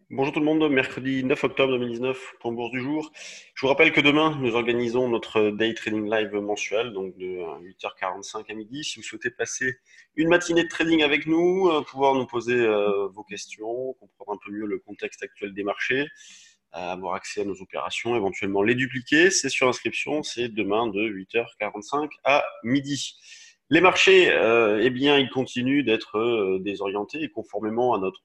Bonjour tout le monde, mercredi 9 octobre 2019, point bourse du jour. Je vous rappelle que demain, nous organisons notre day trading live mensuel, donc de 8h45 à midi. Si vous souhaitez passer une matinée de trading avec nous, pouvoir nous poser vos questions, comprendre un peu mieux le contexte actuel des marchés, avoir accès à nos opérations, éventuellement les dupliquer, c'est sur inscription, c'est demain de 8h45 à midi. Les marchés, eh bien, ils continuent d'être désorientés et conformément à notre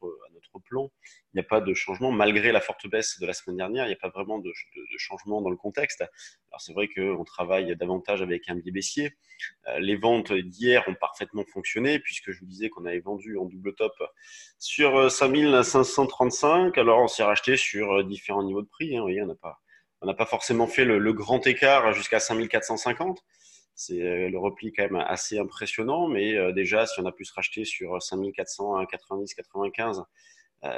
plan. Il n'y a pas de changement, malgré la forte baisse de la semaine dernière, il n'y a pas vraiment de changement dans le contexte. Alors c'est vrai qu'on travaille davantage avec un biais baissier. Les ventes d'hier ont parfaitement fonctionné, puisque je vous disais qu'on avait vendu en double top sur 5535. Alors on s'est racheté sur différents niveaux de prix. Vous voyez, on n'a pas forcément fait le grand écart jusqu'à 5450. C'est le repli quand même assez impressionnant, mais déjà, si on a pu se racheter sur 5400, 90, 95,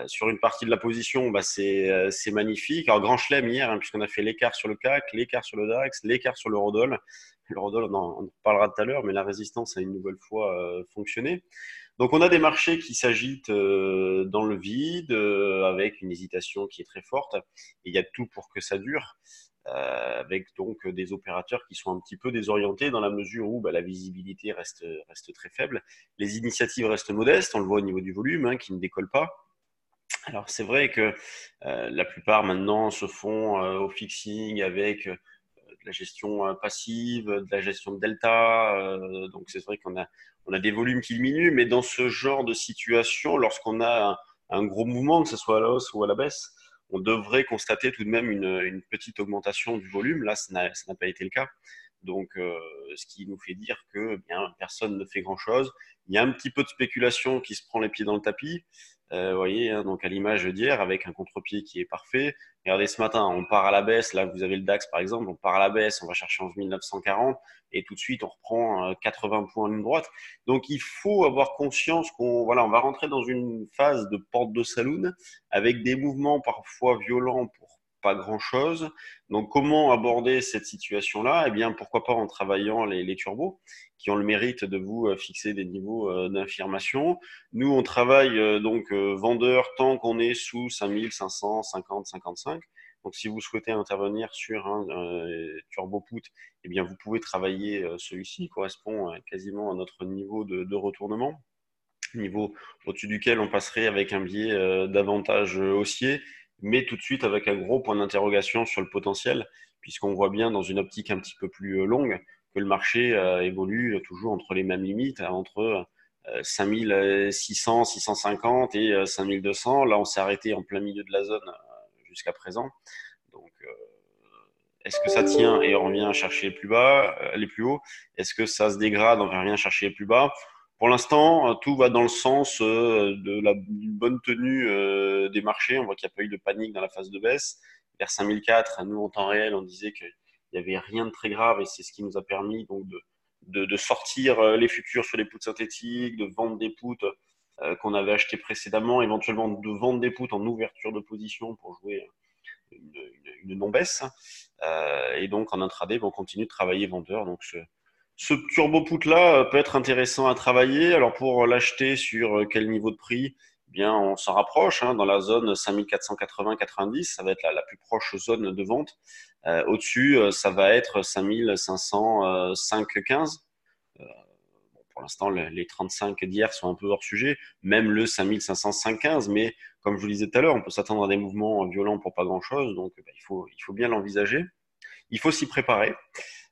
sur une partie de la position, bah, c'est magnifique. Alors, grand chelem hier, hein, puisqu'on a fait l'écart sur le CAC, l'écart sur le DAX, l'écart sur l'eurodoll. L'eurodoll, on en parlera tout à l'heure, mais la résistance a une nouvelle fois fonctionné. Donc, on a des marchés qui s'agitent dans le vide, avec une hésitation qui est très forte. Et il y a tout pour que ça dure. Avec donc des opérateurs qui sont un petit peu désorientés dans la mesure où bah, la visibilité reste très faible. Les initiatives restent modestes, on le voit au niveau du volume, hein, qui ne décolle pas. Alors c'est vrai que la plupart maintenant se font au fixing avec de la gestion passive, de la gestion de delta. Donc c'est vrai qu'on a des volumes qui diminuent, mais dans ce genre de situation, lorsqu'on a un gros mouvement, que ce soit à la hausse ou à la baisse, on devrait constater tout de même une petite augmentation du volume. Là, ça n'a pas été le cas. Donc, ce qui nous fait dire que eh bien personne ne fait grand-chose. Il y a un petit peu de spéculation qui se prend les pieds dans le tapis. Vous voyez, hein, donc à l'image d'hier, avec un contre-pied qui est parfait. Regardez ce matin, on part à la baisse. Là, vous avez le DAX par exemple, on part à la baisse, on va chercher 11 940 et tout de suite on reprend 80 points en ligne droite. Donc il faut avoir conscience qu'on voilà, on va rentrer dans une phase de porte de saloon avec des mouvements parfois violents pour pas grand-chose. Donc comment aborder cette situation-là? Eh bien, pourquoi pas en travaillant les turbos qui ont le mérite de vous fixer des niveaux d'infirmation. Nous, on travaille donc vendeur tant qu'on est sous 5550, 55. Donc, si vous souhaitez intervenir sur un turbo put, eh bien, vous pouvez travailler celui-ci. Il correspond quasiment à notre niveau de retournement, niveau au-dessus duquel on passerait avec un biais davantage haussier, mais tout de suite avec un gros point d'interrogation sur le potentiel, puisqu'on voit bien dans une optique un petit peu plus longue que le marché évolue toujours entre les mêmes limites, hein, entre 5600, 650 et 5200. Là, on s'est arrêté en plein milieu de la zone jusqu'à présent. Donc, est-ce que ça tient et on revient chercher les plus bas, les plus hauts? Est-ce que ça se dégrade, on revient chercher les plus bas? Pour l'instant, tout va dans le sens d'une bonne tenue des marchés. On voit qu'il n'y a pas eu de panique dans la phase de baisse. Vers 5004, nous, en temps réel, on disait qu'il n'y avait rien de très grave et c'est ce qui nous a permis donc de sortir les futurs sur les puts synthétiques, de vendre des puts qu'on avait achetés précédemment, éventuellement de vendre des puts en ouverture de position pour jouer une non-baisse. Et donc en intraday, on continue de travailler vendeur. Donc ce turbo put là peut être intéressant à travailler. Alors pour l'acheter sur quel niveau de prix? Eh bien, on s'en rapproche hein, dans la zone 5480-90, ça va être la plus proche zone de vente. Au-dessus, ça va être 5505-15. Pour l'instant, les 35 d'hier sont un peu hors sujet, même le 5505-15, mais comme je vous le disais tout à l'heure, on peut s'attendre à des mouvements violents pour pas grand-chose, donc bah, il faut bien l'envisager. Il faut s'y préparer.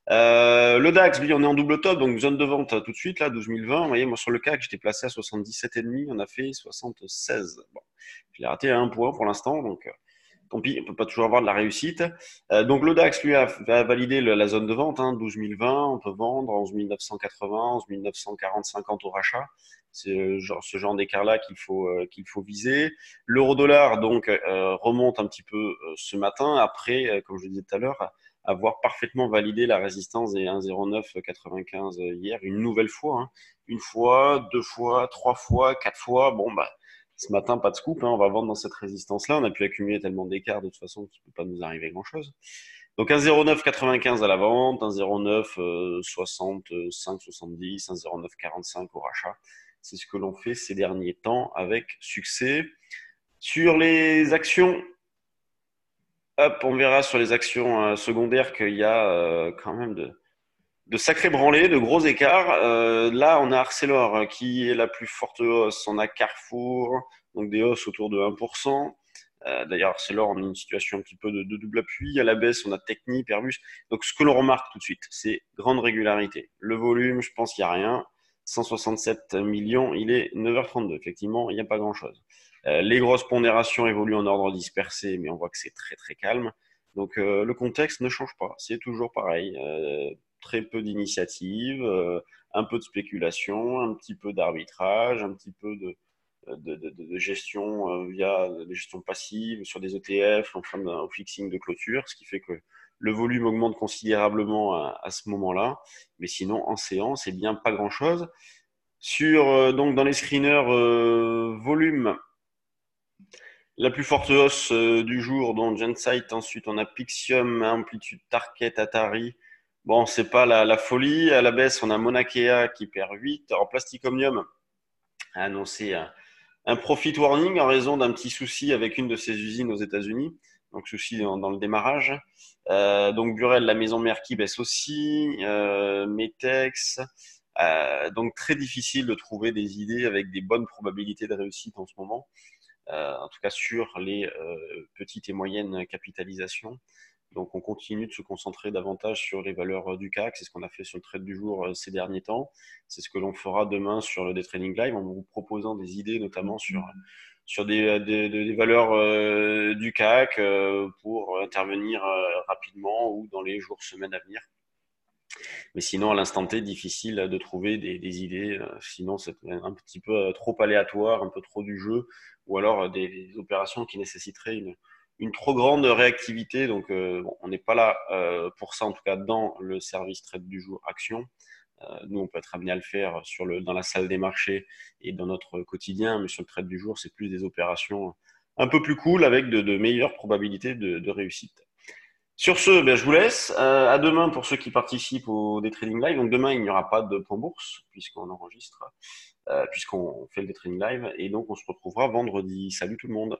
Le DAX, lui, on est en double top, donc zone de vente tout de suite, là, 12 020. Vous voyez, moi sur le CAC, j'étais placé à 77,5, on a fait 76. Bon, je l'ai raté à un point pour l'instant, donc tant pis, on peut pas toujours avoir de la réussite. Donc le DAX, lui, a validé la zone de vente, hein, 12 020, on peut vendre 11 980, 11 940, 50 au rachat. C'est ce genre d'écart-là qu'il faut viser. L'euro-dollar, donc, remonte un petit peu ce matin, après, comme je le disais tout à l'heure, avoir parfaitement validé la résistance des 1,0995 hier, une nouvelle fois, hein. Une fois, deux fois, trois fois, quatre fois. Bon, bah, ce matin, pas de scoop, hein, on va vendre dans cette résistance-là. On a pu accumuler tellement d'écarts de toute façon qu'il ne peut pas nous arriver grand-chose. Donc 1,0995 à la vente, 1,09 65, 70, 1,0945 au rachat. C'est ce que l'on fait ces derniers temps avec succès. Sur les actions, hop, on verra sur les actions secondaires qu'il y a quand même de sacrés branlés, de gros écarts. Là, on a Arcelor qui est la plus forte hausse. On a Carrefour, donc des hausses autour de 1%. D'ailleurs, Arcelor, on a une situation un petit peu de double appui. À la baisse, on a Technip, Airbus. Donc, ce que l'on remarque tout de suite, c'est grande régularité. Le volume, je pense qu'il n'y a rien. 167 millions, il est 9h32. Effectivement, il n'y a pas grand-chose. Les grosses pondérations évoluent en ordre dispersé, mais on voit que c'est très très calme. Donc le contexte ne change pas, c'est toujours pareil. Très peu d'initiatives, un peu de spéculation, un petit peu d'arbitrage, un petit peu de gestion via des gestions passives sur des ETF, enfin au fixing de clôture, ce qui fait que le volume augmente considérablement à ce moment-là. Mais sinon, en séance, c'est bien pas grand-chose. Sur donc dans les screeners volume, la plus forte hausse du jour, donc Gensight. Ensuite, on a Pixium, Amplitude, Target, Atari. Bon, c'est pas la folie. À la baisse, on a Mauna Kea qui perd 8. Alors, Plastic Omnium a annoncé un profit warning en raison d'un petit souci avec une de ses usines aux États-Unis. Donc, souci dans le démarrage. Donc, Burel, la maison mère qui baisse aussi. Metex. Donc, très difficile de trouver des idées avec des bonnes probabilités de réussite en ce moment. En tout cas sur les petites et moyennes capitalisations. Donc on continue de se concentrer davantage sur les valeurs du CAC, c'est ce qu'on a fait sur le trade du jour ces derniers temps. C'est ce que l'on fera demain sur le Day Trading Live en vous proposant des idées notamment sur des valeurs du CAC pour intervenir rapidement ou dans les jours, semaines à venir. Mais sinon, à l'instant T, difficile de trouver des idées. Sinon, c'est un petit peu trop aléatoire, un peu trop du jeu, ou alors des opérations qui nécessiteraient une trop grande réactivité. Donc, bon, on n'est pas là pour ça, en tout cas dans le service trade du jour action. Nous, on peut être amené à le faire dans la salle des marchés et dans notre quotidien, mais sur le trade du jour, c'est plus des opérations un peu plus cool avec de meilleures probabilités de réussite. Sur ce, ben, je vous laisse. À demain pour ceux qui participent au Day Trading Live. Donc demain, il n'y aura pas de point bourse puisqu'on enregistre, puisqu'on fait le Day Trading Live. Et donc, on se retrouvera vendredi. Salut tout le monde.